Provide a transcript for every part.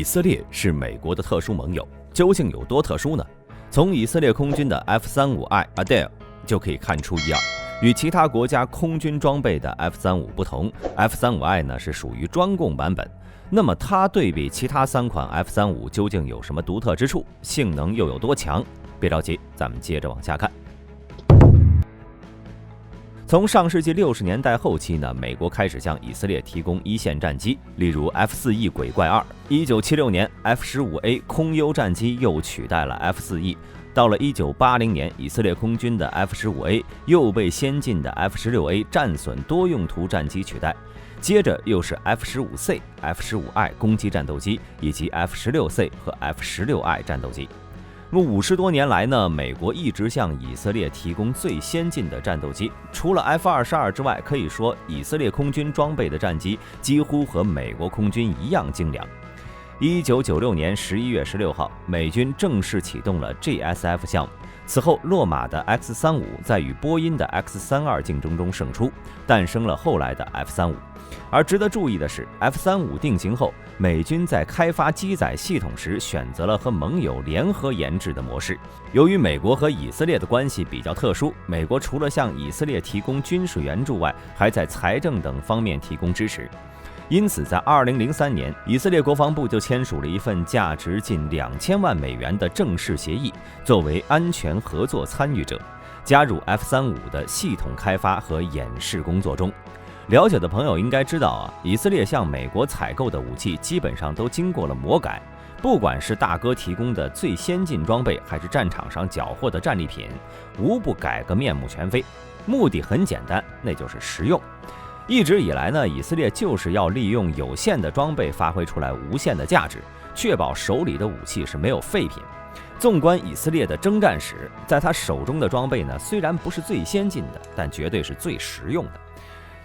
以色列是美国的特殊盟友，究竟有多特殊呢？从以色列空军的 F-35I Adel 就可以看出一二。与其他国家空军装备的 F-35不同， F-35I 呢是属于专供版本。那么它对比其他3款 F-35究竟有什么独特之处？性能又有多强？别着急，咱们接着往下看。从上世纪60年代后期呢，美国开始向以色列提供一线战机，例如 F-4E 鬼怪2。1976年 F-15A 空优战机又取代了 F-4E。到了1980年，以色列空军的 F-15A 又被先进的 F-16A 战损多用途战机取代。接着又是 F-15C、F-15I 攻击战斗机，以及 F-16C 和 F-16I 战斗机。那么50多年来呢，美国一直向以色列提供最先进的战斗机。除了 F-22之外，可以说以色列空军装备的战机几乎和美国空军一样精良。1996年11月16号，美军正式启动了 JSF 项目。此后，洛马的 X-35在与波音的 X-32竞争中胜出，诞生了后来的 F-35。而值得注意的是 ，F-35定型后，美军在开发机载系统时选择了和盟友联合研制的模式。由于美国和以色列的关系比较特殊，美国除了向以色列提供军事援助外，还在财政等方面提供支持。因此，在2003年，以色列国防部就签署了一份价值近2000万美元的正式协议，作为安全合作参与者，加入 F-35的系统开发和演示工作中。了解的朋友应该知道以色列向美国采购的武器基本上都经过了魔改，不管是大哥提供的最先进装备，还是战场上缴获的战利品，无不改个面目全非。目的很简单，那就是实用。一直以来呢，以色列就是要利用有限的装备发挥出来无限的价值，确保手里的武器是没有废品。纵观以色列的征战史，在他手中的装备呢，虽然不是最先进的，但绝对是最实用的。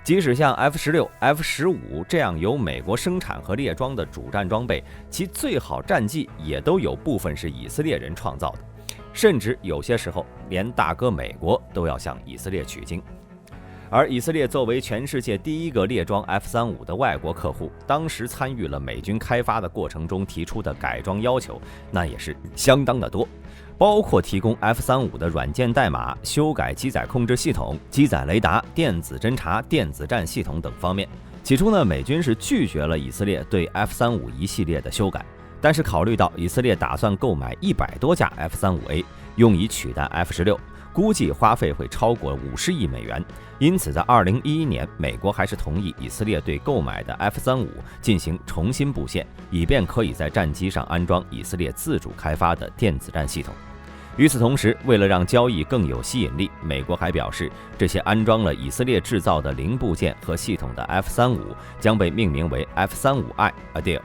即使像 F-16、F-15这样由美国生产和列装的主战装备，其最好战绩也都有部分是以色列人创造的，甚至有些时候连大哥美国都要向以色列取经。而以色列作为全世界第一个列装 F-35的外国客户，当时参与了美军开发的过程中提出的改装要求，那也是相当的多，包括提供 F-35的软件代码、修改机载控制系统、机载雷达、电子侦察、电子战系统等方面。起初呢，美军是拒绝了以色列对 F-35一系列的修改，但是考虑到以色列打算购买100多架 F-35A 用以取代 F-16，估计花费会超过50亿美元，因此在2011年，美国还是同意以色列对购买的 F-35进行重新布线，以便可以在战机上安装以色列自主开发的电子战系统。与此同时，为了让交易更有吸引力，美国还表示，这些安装了以色列制造的零部件和系统的 F-35将被命名为 F-35I Adel。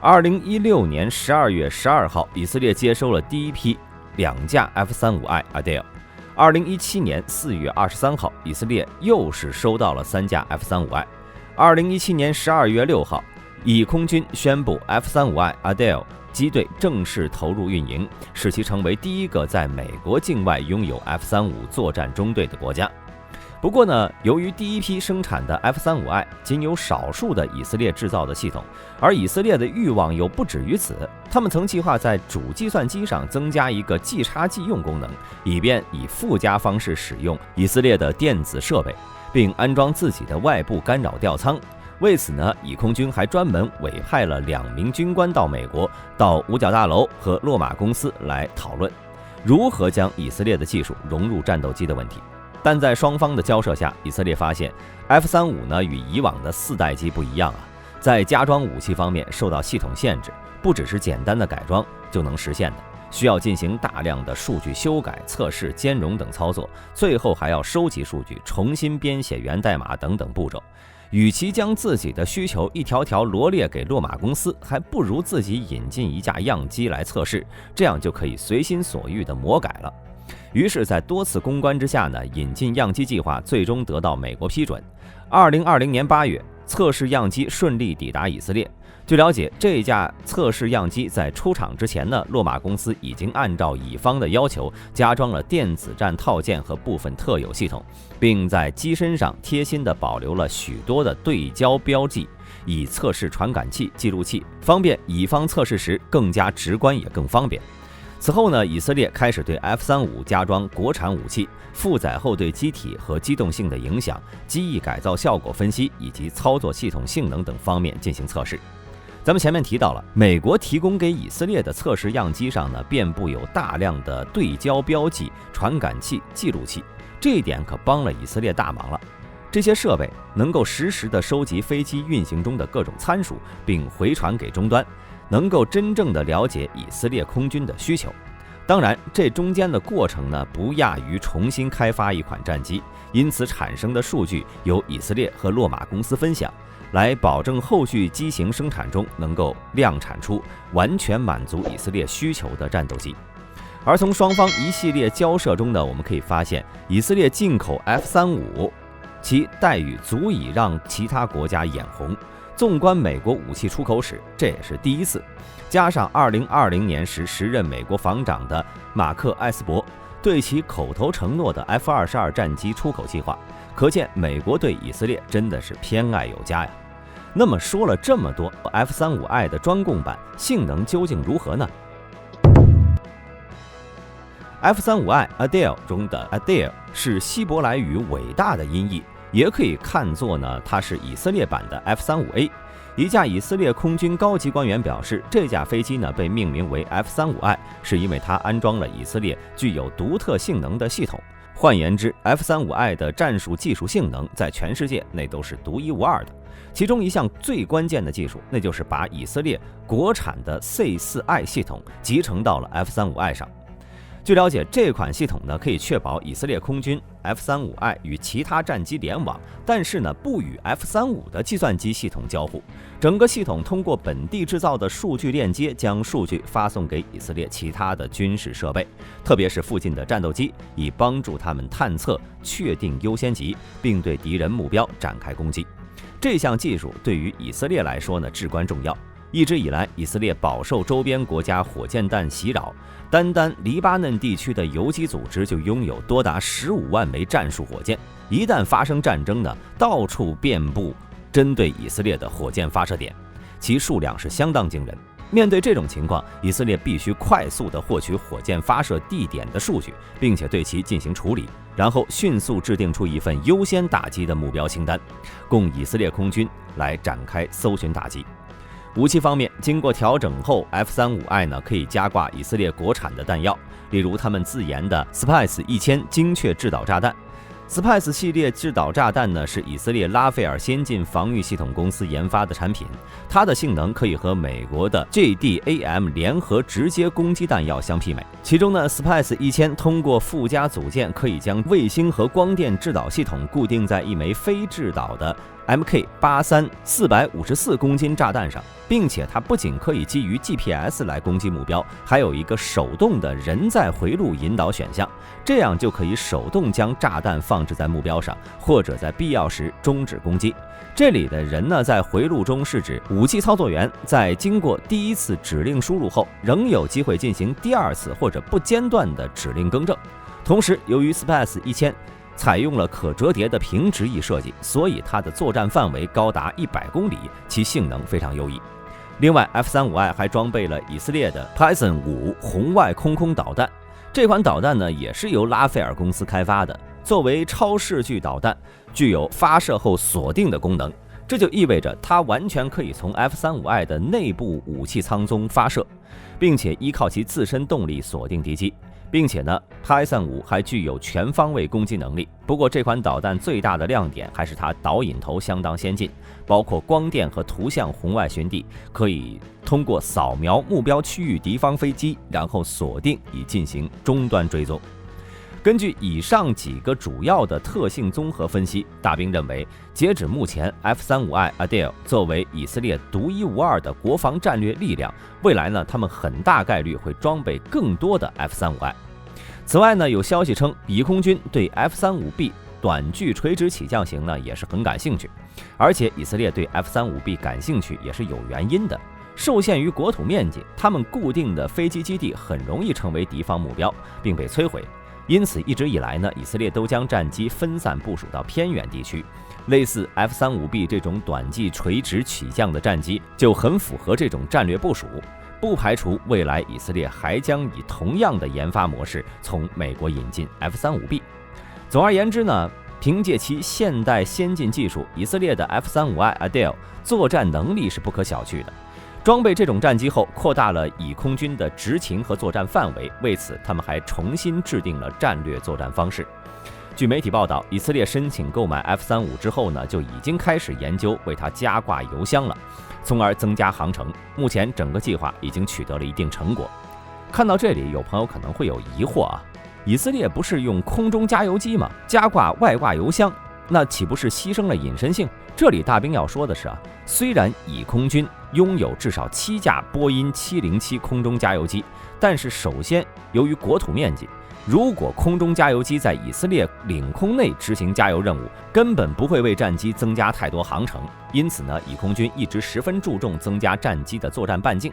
2016年12月12号，以色列接收了第一批2架 F-35I Adel。2017年4月23号，以色列又是收到了3架 F-35I。2017年12月6号，以空军宣布 F-35I Adel 机队正式投入运营，使其成为第一个在美国境外拥有 F-35作战中队的国家。不过呢，由于第一批生产的 F-35I 仅有少数的以色列制造的系统，而以色列的欲望又不止于此，他们曾计划在主计算机上增加一个即插即用功能，以便以附加方式使用以色列的电子设备，并安装自己的外部干扰吊舱。为此呢，以空军还专门委派了2名军官到美国，到五角大楼和洛马公司来讨论如何将以色列的技术融入战斗机的问题。但在双方的交涉下，以色列发现 F-35呢与以往的4代机不一样在加装武器方面受到系统限制，不只是简单的改装就能实现的，需要进行大量的数据修改、测试、兼容等操作，最后还要收集数据、重新编写源代码等等步骤。与其将自己的需求一条条罗列给洛马公司，还不如自己引进一架样机来测试，这样就可以随心所欲地魔改了。于是，在多次公关之下呢，引进样机计划最终得到美国批准。2020年8月，测试样机顺利抵达以色列。据了解，这架测试样机在出厂之前呢，洛马公司已经按照乙方的要求加装了电子战套件和部分特有系统，并在机身上贴心地保留了许多的对焦标记，以测试传感器、记录器，方便乙方测试时更加直观也更方便。此后呢，以色列开始对 F-35加装国产武器，负载后对机体和机动性的影响、机翼改造效果分析以及操作系统性能等方面进行测试。咱们前面提到了，美国提供给以色列的测试样机上呢，遍布有大量的对焦标记、传感器、记录器，这一点可帮了以色列大忙了。这些设备能够实时地收集飞机运行中的各种参数，并回传给终端，能够真正地了解以色列空军的需求。当然，这中间的过程呢，不亚于重新开发一款战机，因此产生的数据由以色列和洛马公司分享，来保证后续机型生产中能够量产出完全满足以色列需求的战斗机。而从双方一系列交涉中呢，我们可以发现，以色列进口 F-35，其待遇足以让其他国家眼红。纵观美国武器出口史，这也是第一次。加上2020年时任美国防长的马克·艾斯伯对其口头承诺的 F-22战机出口计划，可见美国对以色列真的是偏爱有加呀。那么说了这么多， F-35I 的专供版性能究竟如何呢？ F-35I Adel 中的 Adel 是希伯来语伟大的音译，也可以看作呢，它是以色列版的 F-35A。一架以色列空军高级官员表示，这架飞机呢被命名为 F-35I， 是因为它安装了以色列具有独特性能的系统。换言之， F-35I 的战术技术性能在全世界那都是独一无二的。其中一项最关键的技术，那就是把以色列国产的 C4I 系统集成到了 F-35I 上。据了解，这款系统呢可以确保以色列空军 F-35I 与其他战机联网，但是呢不与 F-35的计算机系统交互。整个系统通过本地制造的数据链接，将数据发送给以色列其他的军事设备，特别是附近的战斗机，以帮助他们探测、确定优先级，并对敌人目标展开攻击。这项技术对于以色列来说呢至关重要。一直以来，以色列饱受周边国家火箭弹袭扰，单黎巴嫩地区的游击组织就拥有多达15万枚战术火箭。一旦发生战争呢，到处遍布针对以色列的火箭发射点，其数量是相当惊人。面对这种情况，以色列必须快速地获取火箭发射地点的数据，并且对其进行处理，然后迅速制定出一份优先打击的目标清单，供以色列空军来展开搜寻打击。武器方面，经过调整后 F-35I 呢可以加挂以色列国产的弹药，例如他们自研的 Spice-1000 精确制导炸弹。Spice 系列制导炸弹呢是以色列拉斐尔先进防御系统公司研发的产品，它的性能可以和美国的 JDAM 联合直接攻击弹药相媲美。其中呢 Spice-1000 通过附加组件可以将卫星和光电制导系统固定在一枚非制导的MK83 454公斤炸弹上，并且它不仅可以基于 GPS 来攻击目标，还有一个手动的人在回路引导选项，这样就可以手动将炸弹放置在目标上，或者在必要时终止攻击。这里的人呢，在回路中是指武器操作员在经过第一次指令输入后，仍有机会进行第二次或者不间断的指令更正。同时，由于 Spice-1000采用了可折叠的平直翼设计，所以它的作战范围高达100公里，其性能非常优异。另外 F-35I 还装备了以色列的 Python-5 红外空导弹，这款导弹呢也是由拉斐尔公司开发的，作为超视距导弹，具有发射后锁定的功能，这就意味着它完全可以从 F-35I 的内部武器舱中发射，并且依靠其自身动力锁定敌机。并且呢 Python-5 还具有全方位攻击能力。不过这款导弹最大的亮点还是它导引头相当先进，包括光电和图像红外寻敌，可以通过扫描目标区域敌方飞机，然后锁定以进行终端追踪。根据以上几个主要的特性综合分析，大兵认为，截止目前 F-35I Adel 作为以色列独一无二的国防战略力量，未来呢，他们很大概率会装备更多的 F-35I。此外呢，有消息称，比空军对 F-35B 短距垂直起降型呢也是很感兴趣，而且以色列对 F-35B 感兴趣也是有原因的。受限于国土面积，他们固定的飞机基地很容易成为敌方目标，并被摧毁。因此，一直以来呢，以色列都将战机分散部署到偏远地区。类似 F-35B 这种短距垂直起降的战机就很符合这种战略部署，不排除未来以色列还将以同样的研发模式从美国引进 F-35B。总而言之呢，凭借其现代先进技术，以色列的 F-35I Adel 作战能力是不可小觑的。装备这种战机后，扩大了以空军的执勤和作战范围，为此他们还重新制定了战略作战方式。据媒体报道，以色列申请购买 F-35之后呢，就已经开始研究为它加挂油箱了，从而增加航程。目前整个计划已经取得了一定成果。看到这里，有朋友可能会有疑惑啊，以色列不是用空中加油机吗？加挂外挂油箱，那岂不是牺牲了隐身性？这里大兵要说的是啊，虽然以空军拥有至少7架波音707空中加油机，但是首先由于国土面积，如果空中加油机在以色列领空内执行加油任务，根本不会为战机增加太多航程。因此呢，以空军一直十分注重增加战机的作战半径。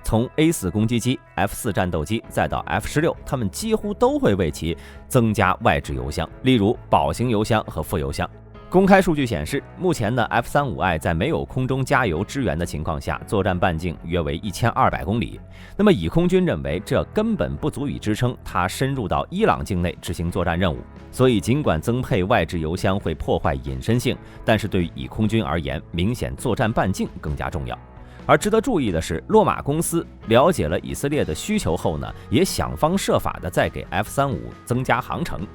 从 A4 攻击机、F4 战斗机再到 F16， 他们几乎都会为其增加外置油箱，例如保型油箱和副油箱。公开数据显示，目前呢 F-35I 在没有空中加油支援的情况下，作战半径约为1200公里。那么以空军认为，这根本不足以支撑它深入到伊朗境内执行作战任务。所以，尽管增配外置油箱会破坏隐身性，但是对于以空军而言，明显作战半径更加重要。而值得注意的是，洛马公司了解了以色列的需求后呢，也想方设法的再给 F-35增加航程。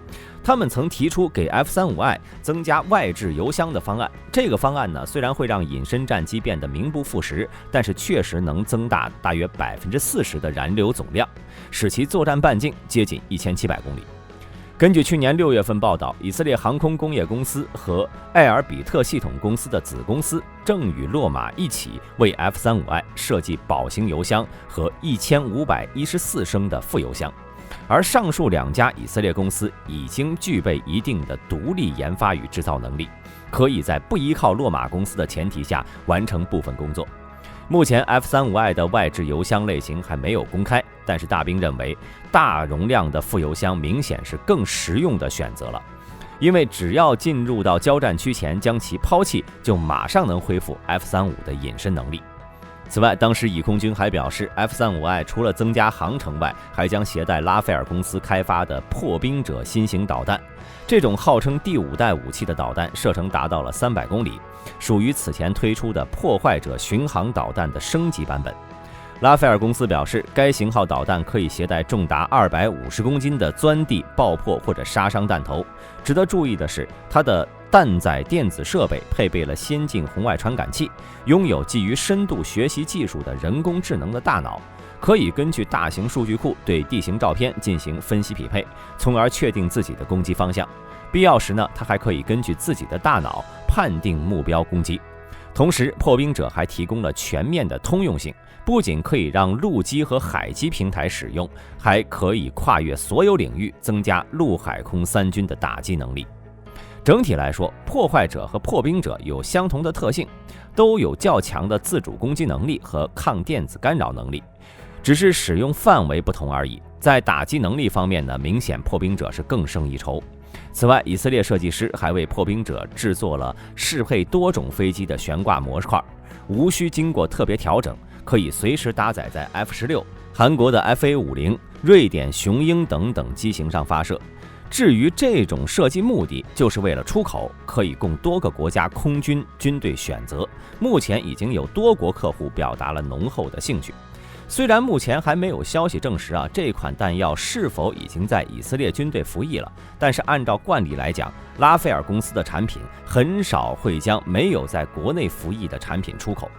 他们曾提出给 F-35I 增加外置油箱的方案。这个方案呢，虽然会让隐身战机变得名不副实，但是确实能增大大约40%的燃油总量，使其作战半径接近1700公里。根据去年6月份报道，以色列航空工业公司和艾尔比特系统公司的子公司正与洛马一起为 F-35I 设计保型油箱和1514升的副油箱。而上述2家以色列公司已经具备一定的独立研发与制造能力，可以在不依靠洛马公司的前提下完成部分工作。目前 F-35I 的外置油箱类型还没有公开，但是大兵认为大容量的副油箱明显是更实用的选择了，因为只要进入到交战区前将其抛弃，就马上能恢复 F-35的隐身能力。此外，当时以空军还表示 F-35I 除了增加航程外，还将携带拉斐尔公司开发的破冰者新型导弹。这种号称第5代武器的导弹射程达到了300公里，属于此前推出的破坏者巡航导弹的升级版本。拉斐尔公司表示，该型号导弹可以携带重达250公斤的钻地、爆破或者杀伤弹头。值得注意的是，它的弹载电子设备配备了先进红外传感器，拥有基于深度学习技术的人工智能的大脑，可以根据大型数据库对地形照片进行分析匹配，从而确定自己的攻击方向。必要时呢，它还可以根据自己的大脑判定目标攻击。同时，破冰者还提供了全面的通用性，不仅可以让陆基和海基平台使用，还可以跨越所有领域，增加陆海空3军的打击能力。整体来说，破坏者和破冰者有相同的特性，都有较强的自主攻击能力和抗电子干扰能力，只是使用范围不同而已。在打击能力方面呢，明显破冰者是更胜一筹。此外，以色列设计师还为破冰者制作了适配多种飞机的悬挂模块，无需经过特别调整，可以随时搭载在 F-16、韩国的 FA-50、瑞典雄鹰等机型上发射。至于这种设计目的，就是为了出口，可以供多个国家空军军队选择。目前已经有多国客户表达了浓厚的兴趣。虽然目前还没有消息证实这款弹药是否已经在以色列军队服役了，但是按照惯例来讲，拉斐尔公司的产品很少会将没有在国内服役的产品出口。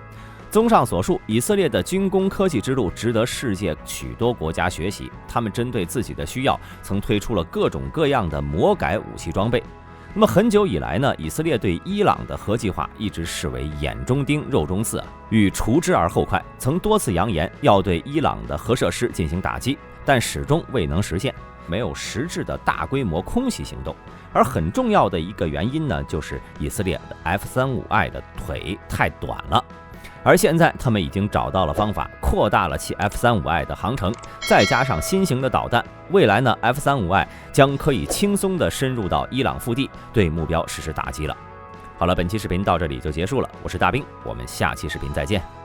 综上所述，以色列的军工科技之路值得世界许多国家学习，他们针对自己的需要，曾推出了各种各样的魔改武器装备。那么很久以来呢，以色列对伊朗的核计划一直视为眼中钉肉中刺，欲除之而后快，曾多次扬言要对伊朗的核设施进行打击，但始终未能实现，没有实质的大规模空袭行动。而很重要的一个原因呢，就是以色列的 F-35I 的腿太短了。而现在他们已经找到了方法，扩大了其 F-35I 的航程，再加上新型的导弹，未来呢 F-35I 将可以轻松地深入到伊朗腹地，对目标实施打击了。好了，本期视频到这里就结束了，我是大兵，我们下期视频再见。